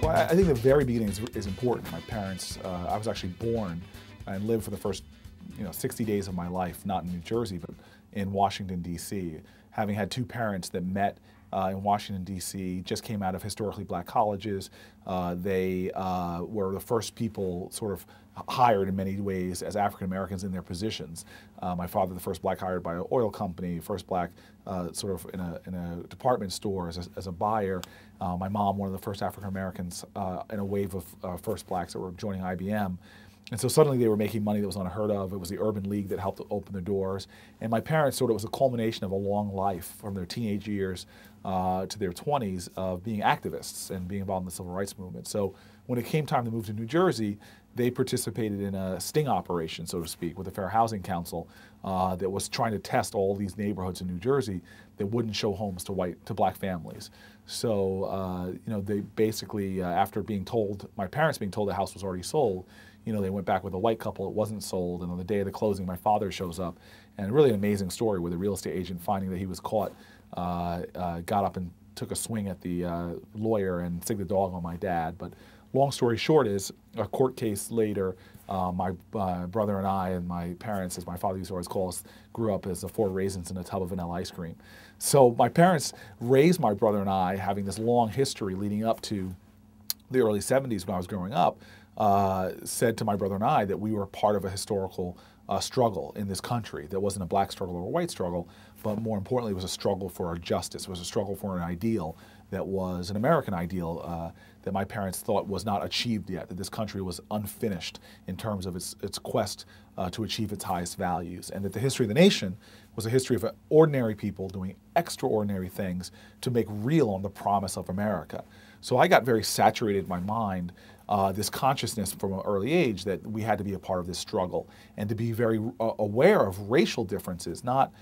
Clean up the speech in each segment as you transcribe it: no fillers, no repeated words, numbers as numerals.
Well, I think the very beginning is important. My parents, I was actually born and lived for the first 60 days of my life, not in New Jersey, but in Washington, D.C. Having had two parents that met in Washington, D.C., just came out of historically black colleges. They were the first people sort of hired in many ways as African Americans in their positions. My father, the first black hired by an oil company, first black sort of in a department store as a buyer. My mom, one of the first African Americans in a wave of first blacks that were joining IBM. And so suddenly they were making money that was unheard of. It was the Urban League that helped open the doors. And my parents sort of was a culmination of a long life from their teenage years to their 20s of being activists and being involved in the civil rights movement. So when it came time to move to New Jersey, they participated in a sting operation, so to speak, with the Fair Housing Council that was trying to test all these neighborhoods in New Jersey that wouldn't show homes to black families. So they basically, after being told, my parents being told the house was already sold, they went back with a white couple, it wasn't sold, and on the day of the closing, my father shows up. And really an amazing story with a real estate agent finding that he was caught, got up and took a swing at the lawyer and sicked the dog on my dad. But long story short is, a court case later, my brother and I and my parents, as my father used to always call us, grew up as the 4 raisins in a tub of vanilla ice cream. So my parents raised my brother and I, having this long history leading up to the early 70s when I was growing up, said to my brother and I that we were part of a historical struggle in this country that wasn't a black struggle or a white struggle, but more importantly, it was a struggle for justice. It was a struggle for an ideal that was an American ideal that my parents thought was not achieved yet, that this country was unfinished in terms of its quest to achieve its highest values, and that the history of the nation was a history of ordinary people doing extraordinary things to make real on the promise of America. So I got very saturated in my mind this consciousness from an early age that we had to be a part of this struggle and to be very aware of racial differences, not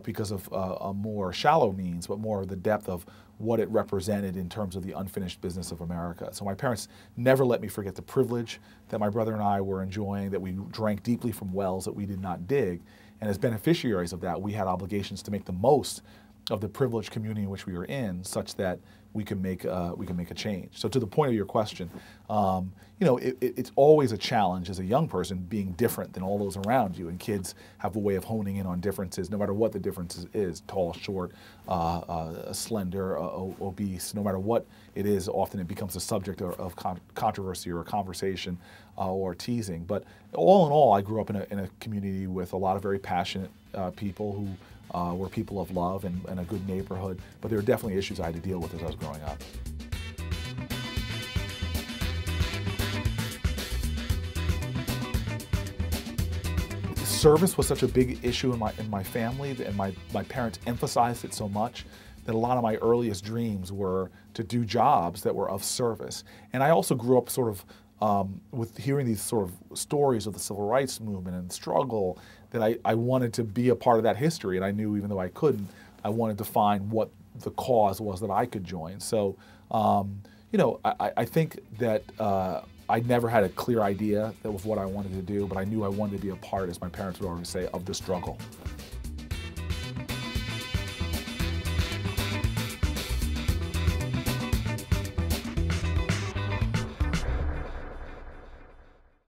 because of a more shallow means, but more of the depth of what it represented in terms of the unfinished business of America. So my parents never let me forget the privilege that my brother and I were enjoying, that we drank deeply from wells that we did not dig. And as beneficiaries of that, we had obligations to make the most of the privileged community in which we were in, such that we can make a change. So to the point of your question, it's always a challenge as a young person being different than all those around you, and kids have a way of honing in on differences, no matter what the difference is, tall, short, slender, obese, no matter what it is, often it becomes a subject of controversy or a conversation or teasing. But all in all, I grew up in a community with a lot of very passionate people who were people of love and a good neighborhood, but there were definitely issues I had to deal with as I was growing up. Service was such a big issue in my family, and my parents emphasized it so much that a lot of my earliest dreams were to do jobs that were of service. And I also grew up sort of with hearing these sort of stories of the civil rights movement and struggle, that I wanted to be a part of that history. And I knew, even though I couldn't, I wanted to find what the cause was that I could join. So, I think that I never had a clear idea that was what I wanted to do, but I knew I wanted to be a part, as my parents would always say, of the struggle.